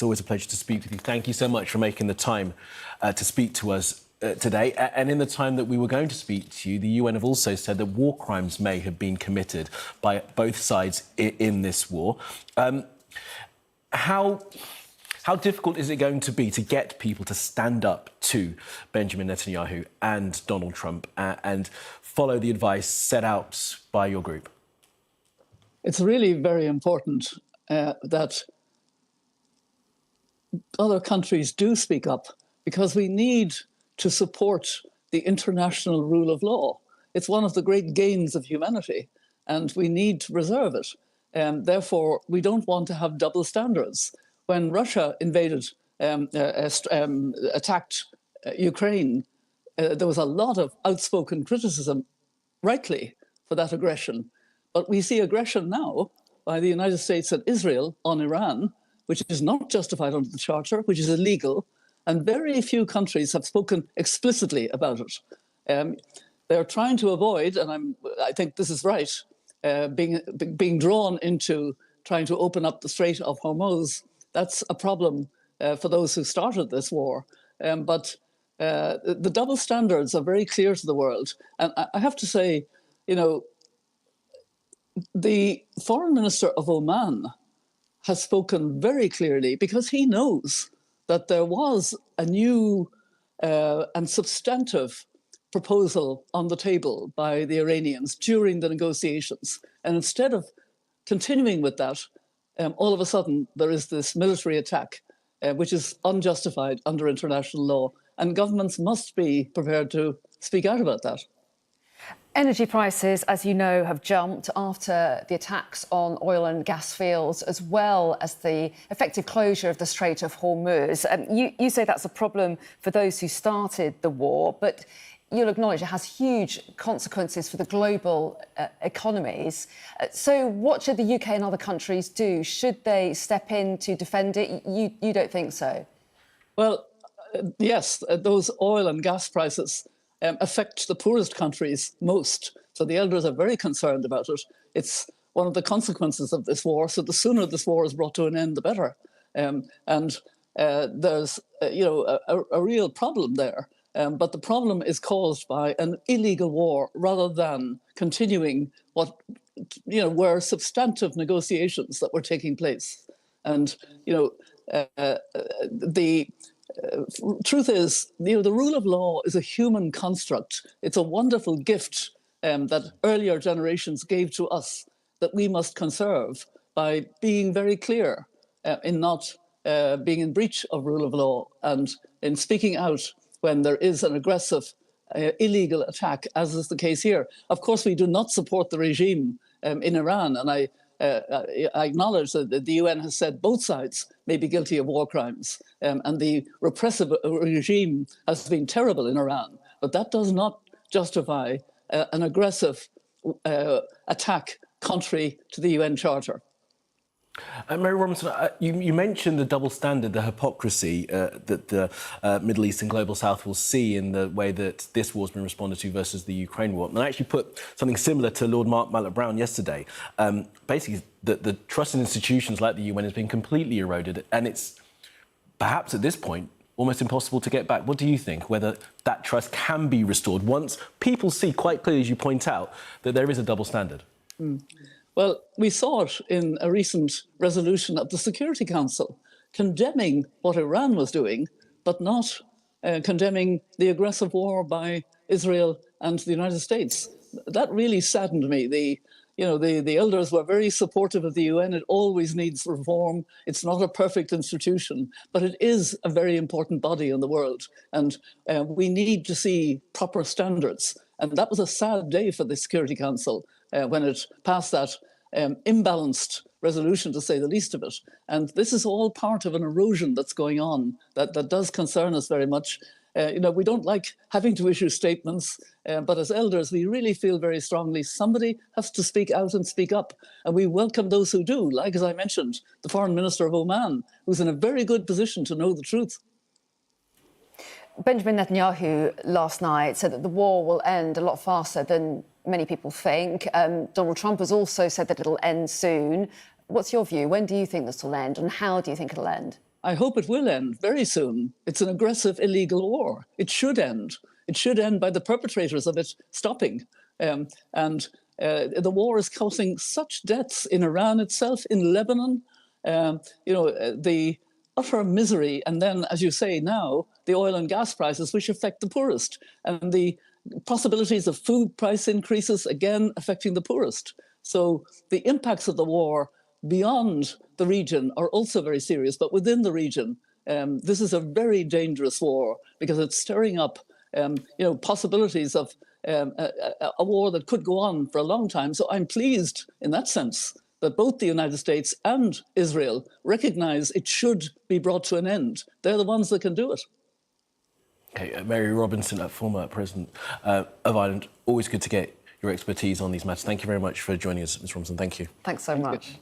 It's always a pleasure to speak with you. Thank you so much for making the time to speak to us today. And in the time that we were going to speak to you, the UN have also said that war crimes may have been committed by both sides in this war. How difficult is it going to be to get people to stand up to Benjamin Netanyahu and Donald Trump and follow the advice set out by your group? It's really very important that other countries do speak up, because we need to support the international rule of law. It's one of the great gains of humanity, and we need to preserve it. Therefore, we don't want to have double standards. When Russia invaded, attacked Ukraine, there was a lot of outspoken criticism, rightly, for that aggression. But we see aggression now by the United States and Israel on Iran, which is not justified under the Charter, which is illegal, and very few countries have spoken explicitly about it. They're trying to avoid, and I think this is right, being drawn into trying to open up the Strait of Hormuz. That's a problem for those who started this war. But the double standards are very clear to the world. And I have to say, you know, the foreign minister of Oman has spoken very clearly, because he knows that there was a new and substantive proposal on the table by the Iranians during the negotiations. And instead of continuing with that, all of a sudden there is this military attack, which is unjustified under international law. And governments must be prepared to speak out about that. Energy prices, as you know, have jumped after the attacks on oil and gas fields, as well as the effective closure of the Strait of Hormuz. You say that's a problem for those who started the war, but you'll acknowledge it has huge consequences for the global economies. So what should the UK and other countries do? Should they step in to defend it? You don't think so? Well, yes, those oil and gas prices affect the poorest countries most. So the elders are very concerned about it. It's one of the consequences of this war. So the sooner this war is brought to an end, the better. There's, a real problem there. But the problem is caused by an illegal war rather than continuing what, were substantive negotiations that were taking place. And, the truth is, the rule of law is a human construct. It's a wonderful gift that earlier generations gave to us that we must conserve by being very clear in not being in breach of rule of law and in speaking out when there is an aggressive, illegal attack, as is the case here. Of course, we do not support the regime in Iran, and I acknowledge that the UN has said both sides may be guilty of war crimes, and the repressive regime has been terrible in Iran, but that does not justify an aggressive attack contrary to the UN Charter. Mary Robinson, you mentioned the double standard, the hypocrisy that the Middle East and Global South will see in the way that this war has been responded to versus the Ukraine war. And I actually put something similar to Lord Mark Malloch-Brown yesterday. Basically, the trust in institutions like the UN has been completely eroded, and it's perhaps at this point almost impossible to get back. What do you think, whether that trust can be restored once people see quite clearly, as you point out, that there is a double standard? Well, we saw it in a recent resolution of the Security Council, condemning what Iran was doing, but not condemning the aggressive war by Israel and the United States. That really saddened me. The elders were very supportive of the UN. It always needs reform. It's not a perfect institution, but it is a very important body in the world. And we need to see proper standards. And that was a sad day for the Security Council when it passed that imbalanced resolution, to say the least of it. And this is all part of an erosion that's going on that does concern us very much. We don't like having to issue statements, but as elders, we really feel very strongly somebody has to speak out and speak up. And we welcome those who do, like, as I mentioned, the Foreign Minister of Oman, who's in a very good position to know the truth. Benjamin Netanyahu last night said that the war will end a lot faster than many people think. Donald Trump has also said that it'll end soon. What's your view? When do you think this will end, and how do you think it'll end? I hope it will end very soon. It's an aggressive, illegal war. It should end. It should end by the perpetrators of it stopping. The war is causing such deaths in Iran itself, in Lebanon. The utter misery, and then, as you say now, the oil and gas prices, which affect the poorest, and the possibilities of food price increases, again, affecting the poorest. So the impacts of the war beyond the region are also very serious, but within the region, this is a very dangerous war because it's stirring up possibilities of a war that could go on for a long time. So I'm pleased in that sense that both the United States and Israel recognize it should be brought to an end. They're the ones that can do it. Okay, Mary Robinson, former president of Ireland, always good to get your expertise on these matters. Thank you very much for joining us, Ms. Robinson. Thank you. Thanks so much.